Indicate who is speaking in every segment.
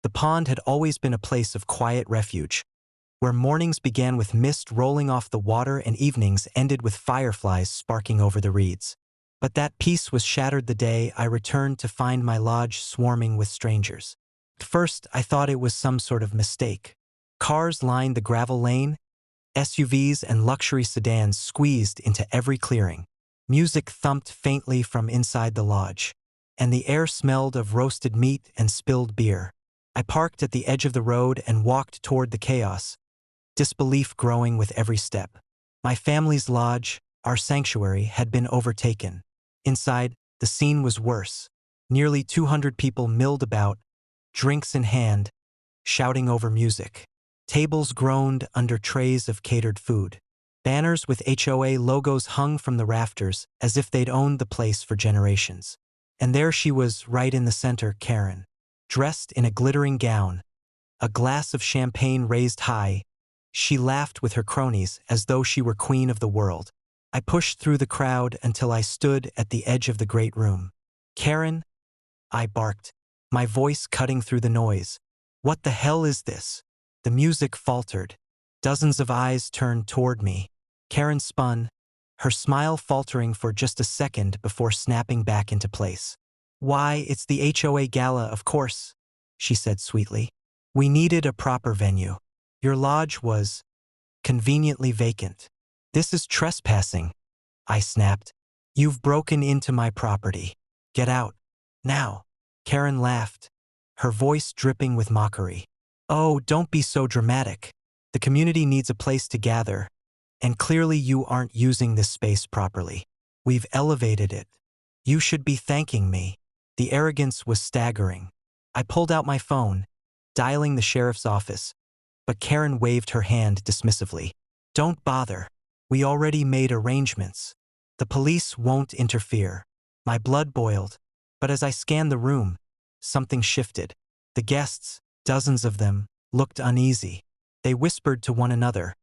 Speaker 1: The pond had always been a place of quiet refuge, where mornings began with mist rolling off the water and evenings ended with fireflies sparking over the reeds. But that peace was shattered the day I returned to find my lodge swarming with strangers. At first, I thought it was some sort of mistake. Cars lined the gravel lane, SUVs and luxury sedans squeezed into every clearing. Music thumped faintly from inside the lodge, and the air smelled of roasted meat and spilled beer. I parked at the edge of the road and walked toward the chaos, disbelief growing with every step. My family's lodge, our sanctuary, had been overtaken. Inside, the scene was worse. Nearly 200 people milled about, drinks in hand, shouting over music. Tables groaned under trays of catered food. Banners with HOA logos hung from the rafters as if they'd owned the place for generations. And there she was, right in the center, Karen. Dressed in a glittering gown, a glass of champagne raised high, she laughed with her cronies as though she were queen of the world. I pushed through the crowd until I stood at the edge of the great room. "Karen," I barked, my voice cutting through the noise. "What the hell is this?" The music faltered. Dozens of eyes turned toward me. Karen spun, her smile faltering for just a second before snapping back into place. "Why, it's the HOA gala, of course," she said sweetly. "We needed a proper venue. Your lodge was conveniently vacant." "This is trespassing," I snapped. "You've broken into my property. Get out. Now." Karen laughed, her voice dripping with mockery. "Oh, don't be so dramatic. The community needs a place to gather, and clearly you aren't using this space properly. We've elevated it. You should be thanking me." The arrogance was staggering. I pulled out my phone, dialing the sheriff's office, but Karen waved her hand dismissively. "Don't bother. We already made arrangements. The police won't interfere." My blood boiled, but as I scanned the room, something shifted. The guests, dozens of them, looked uneasy. They whispered to one another,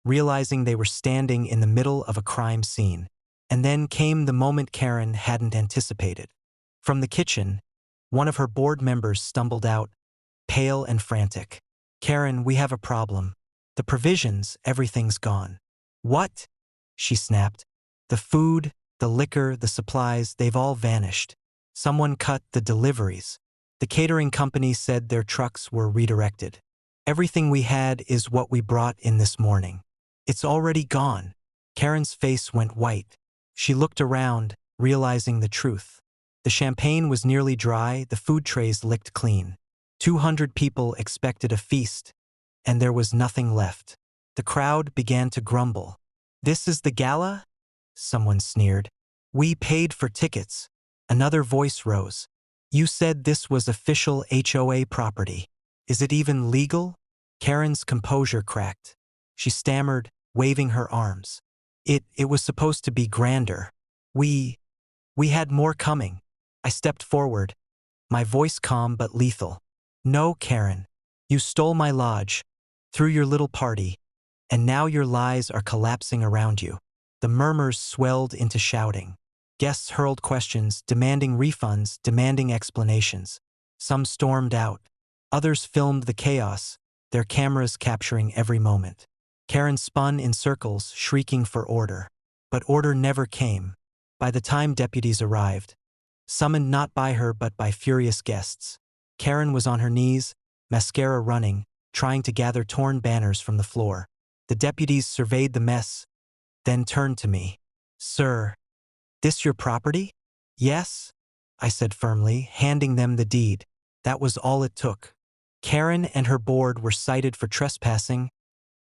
Speaker 1: realizing they were standing in the middle of a crime scene. And then came the moment Karen hadn't anticipated. From the kitchen, one of her board members stumbled out, pale and frantic. "Karen, we have a problem. The provisions, everything's gone." "What?" she snapped. "The food, the liquor, the supplies, they've all vanished. Someone cut the deliveries. The catering company said their trucks were redirected. Everything we had is what we brought in this morning. It's already gone." Karen's face went white. She looked around, realizing the truth. The champagne was nearly dry, the food trays licked clean. 200 people expected a feast, and there was nothing left. The crowd began to grumble. "This is the gala?" someone sneered. "We paid for tickets." Another voice rose. "You said this was official HOA property. Is it even legal?" Karen's composure cracked. She stammered, waving her arms. It was supposed to be grander. We had more coming." I stepped forward, my voice calm but lethal. "No, Karen. You stole my lodge, threw your little party, and now your lies are collapsing around you." The murmurs swelled into shouting. Guests hurled questions, demanding refunds, demanding explanations. Some stormed out. Others filmed the chaos, their cameras capturing every moment. Karen spun in circles, shrieking for order. But order never came. By the time deputies arrived, summoned not by her but by furious guests, Karen was on her knees, mascara running, trying to gather torn banners from the floor. The deputies surveyed the mess, then turned to me. "Sir, this your property?" "Yes," I said firmly, handing them the deed. That was all it took. Karen and her board were cited for trespassing,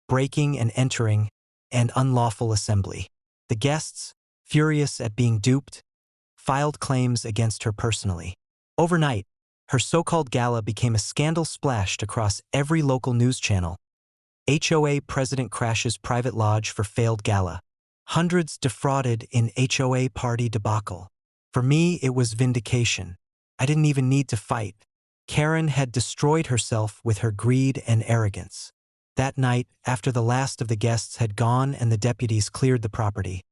Speaker 1: breaking and entering, and unlawful assembly. The guests, furious at being duped, filed claims against her personally. Overnight, her so-called gala became a scandal splashed across every local news channel. HOA president crashes private lodge for failed gala. Hundreds defrauded in HOA party debacle. For me, it was vindication. I didn't even need to fight. Karen had destroyed herself with her greed and arrogance. That night, after the last of the guests had gone and the deputies cleared the property,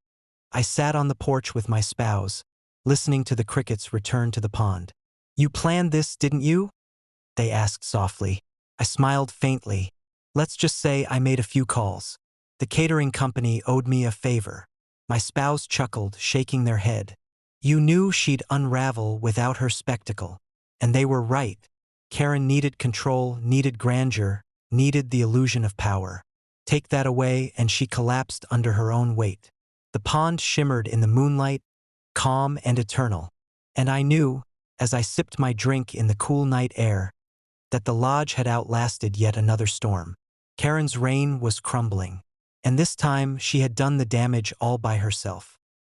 Speaker 1: I sat on the porch with my spouse, listening to the crickets return to the pond. "You planned this, didn't you?" they asked softly. I smiled faintly. Let's just say I made a few calls. The catering company owed me a favor. My spouse chuckled, shaking their head. You knew she'd unravel without her spectacle. And they were right. Karen needed control, needed grandeur, needed the illusion of power. Take that away, and she collapsed under her own weight. The pond shimmered in the moonlight, calm and eternal. And I knew, as I sipped my drink in the cool night air, that the lodge had outlasted yet another storm. Karen's reign was crumbling. And this time she had done the damage all by herself.